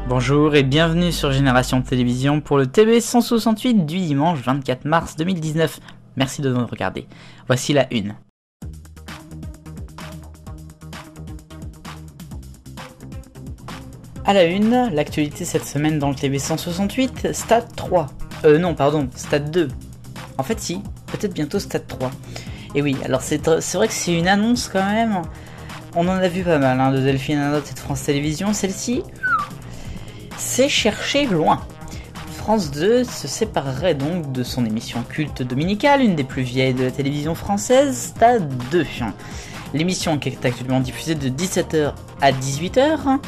Bonjour et bienvenue sur Génération Télévision pour le TB 168 du dimanche 24 mars 2019. Merci de nous regarder. Voici la une. À la une, l'actualité cette semaine dans le TB 168, Stade 3. Stade 2. En fait si, peut-être bientôt Stade 3. Et oui, alors c'est vrai que c'est une annonce quand même. On en a vu pas mal, de Delphine Ernotte et de France Télévisions. Celle-ci, c'est cherché loin. France 2 se séparerait donc de son émission culte dominicale, une des plus vieilles de la télévision française, Stade 2. L'émission qui est actuellement diffusée de 17h à 18h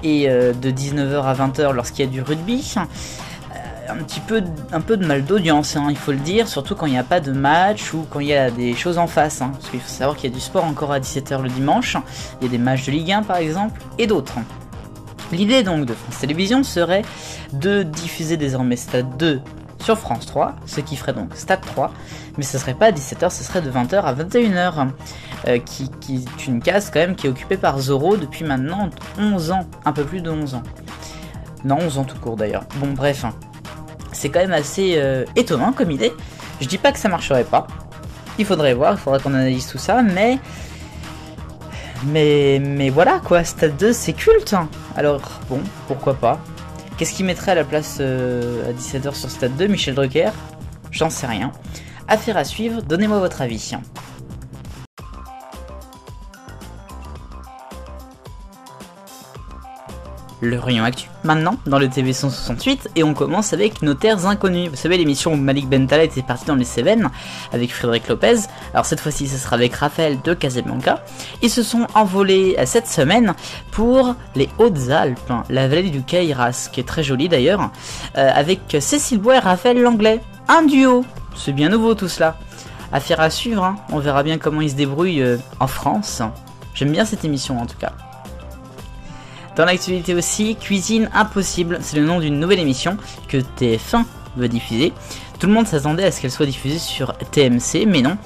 et de 19h à 20h lorsqu'il y a du rugby. Un peu de mal d'audience, il faut le dire, surtout quand il n'y a pas de match ou quand il y a des choses en face. Parce qu'il faut savoir qu'il y a du sport encore à 17h le dimanche, il y a des matchs de Ligue 1 par exemple, et d'autres. L'idée donc de France Télévisions serait de diffuser désormais Stade 2 sur France 3, ce qui ferait donc Stade 3, mais ce serait pas à 17h, ce serait de 20h à 21h, qui est une case quand même qui est occupée par Zorro depuis maintenant 11 ans, un peu plus de 11 ans. Non, 11 ans tout court d'ailleurs. Bon bref, c'est quand même assez étonnant comme idée. Je dis pas que ça marcherait pas, il faudrait voir, il faudra qu'on analyse tout ça, mais voilà quoi, Stade 2 c'est culte. Alors bon, pourquoi pas. Qu'est-ce qui mettrait à la place à 17h sur Stade 2, Michel Drucker? J'en sais rien. Affaire à suivre, donnez-moi votre avis. Le rayon actu, maintenant, dans le TV 168, et on commence avec Nos Terres Inconnues. Vous savez, l'émission où Malik Bentala était parti dans les Cévennes avec Frédéric Lopez. Alors cette fois-ci, ce sera avec Raphaël de Casablanca. Ils se sont envolés cette semaine pour les Hautes-Alpes, la vallée du Caïras, qui est très jolie d'ailleurs, avec Cécile Bois et Raphaël Langlais. Un duo, c'est bien nouveau tout cela. Affaire à suivre, on verra bien comment ils se débrouillent en France. J'aime bien cette émission en tout cas. Dans l'actualité aussi, Cuisine Impossible, c'est le nom d'une nouvelle émission que TF1 veut diffuser. Tout le monde s'attendait à ce qu'elle soit diffusée sur TMC, mais non.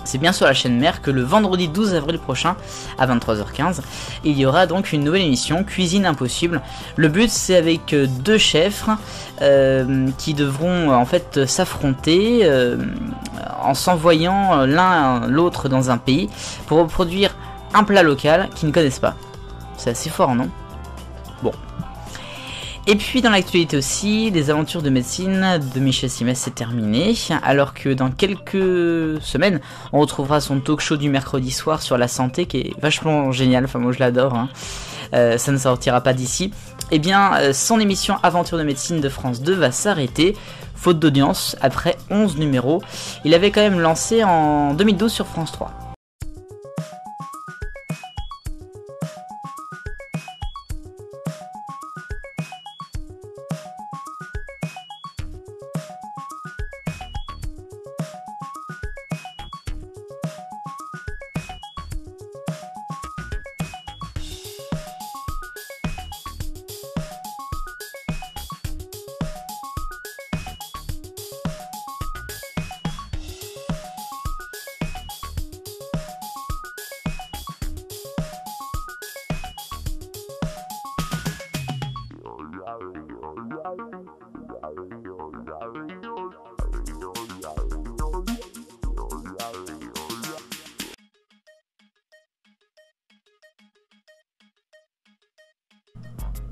C'est bien sur la chaîne mère que le vendredi 12 avril prochain, à 23h15, il y aura donc une nouvelle émission, Cuisine Impossible. Le but, c'est avec deux chefs qui devront en fait s'affronter en s'envoyant l'un l'autre dans un pays pour reproduire un plat local qu'ils ne connaissent pas. C'est assez fort, non? Bon. Et puis dans l'actualité aussi, les aventures de médecine de Michel Simès c'est terminé, alors que dans quelques semaines, on retrouvera son talk show du mercredi soir sur la santé, qui est vachement génial, enfin moi je l'adore, ça ne sortira pas d'ici. Et bien, son émission Aventures de médecine de France 2 va s'arrêter, faute d'audience, après 11 numéros. Il avait quand même lancé en 2012 sur France 3.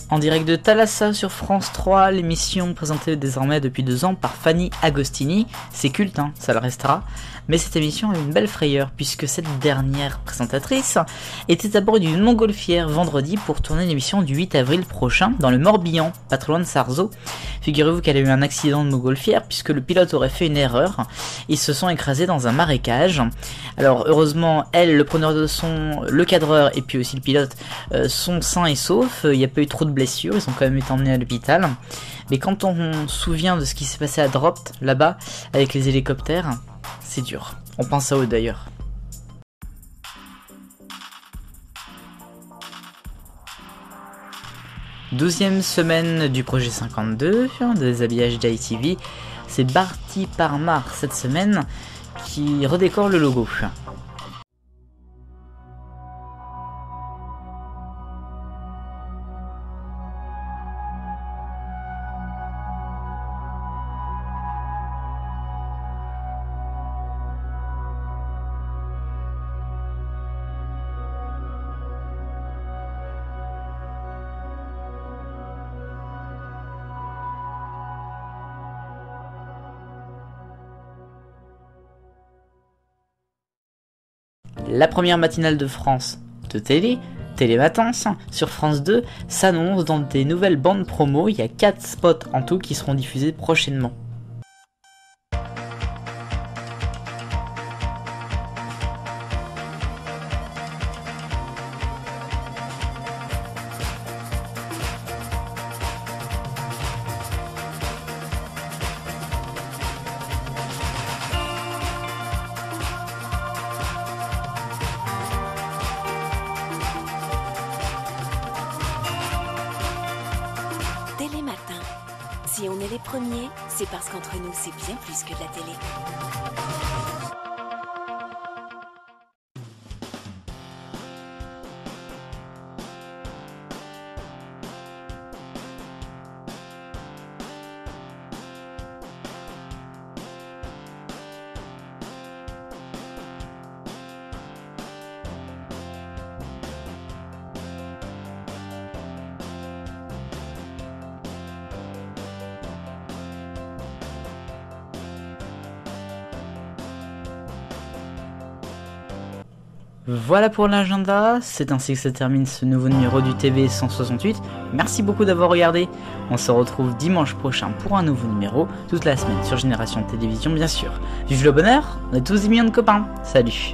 En direct de Thalassa sur France 3, l'émission présentée désormais depuis 2 ans par Fanny Agostini. C'est culte, ça le restera. Mais cette émission a une belle frayeur puisque cette dernière présentatrice était à bord d'une montgolfière vendredi pour tourner l'émission du 8 avril prochain dans le Morbihan, pas trop loin de Sarzeau. Figurez-vous qu'elle a eu un accident de montgolfière puisque le pilote aurait fait une erreur. Ils se sont écrasés dans un marécage. Alors heureusement, elle, le preneur de son, le cadreur et puis aussi le pilote sont sains et saufs. Il n'y a pas eu trop de blessures, ils ont quand même été emmenés à l'hôpital. Mais quand on se souvient de ce qui s'est passé à Dropt, là-bas, avec les hélicoptères, c'est dur. On pense à eux d'ailleurs. Douzième semaine du projet 52, des habillages d'ITV. C'est Barty Parmar cette semaine qui redécore le logo. La première matinale de France de télé, Télématence, sur France 2, s'annonce dans des nouvelles bandes promo. Il y a 4 spots en tout qui seront diffusés prochainement. Télématin. Si on est les premiers, c'est parce qu'entre nous, c'est bien plus que de la télé. Voilà pour l'agenda, c'est ainsi que se termine ce nouveau numéro du TV 168. Merci beaucoup d'avoir regardé. On se retrouve dimanche prochain pour un nouveau numéro, toute la semaine sur Génération Télévision bien sûr. Vive le bonheur, on est tous des millions de copains. Salut.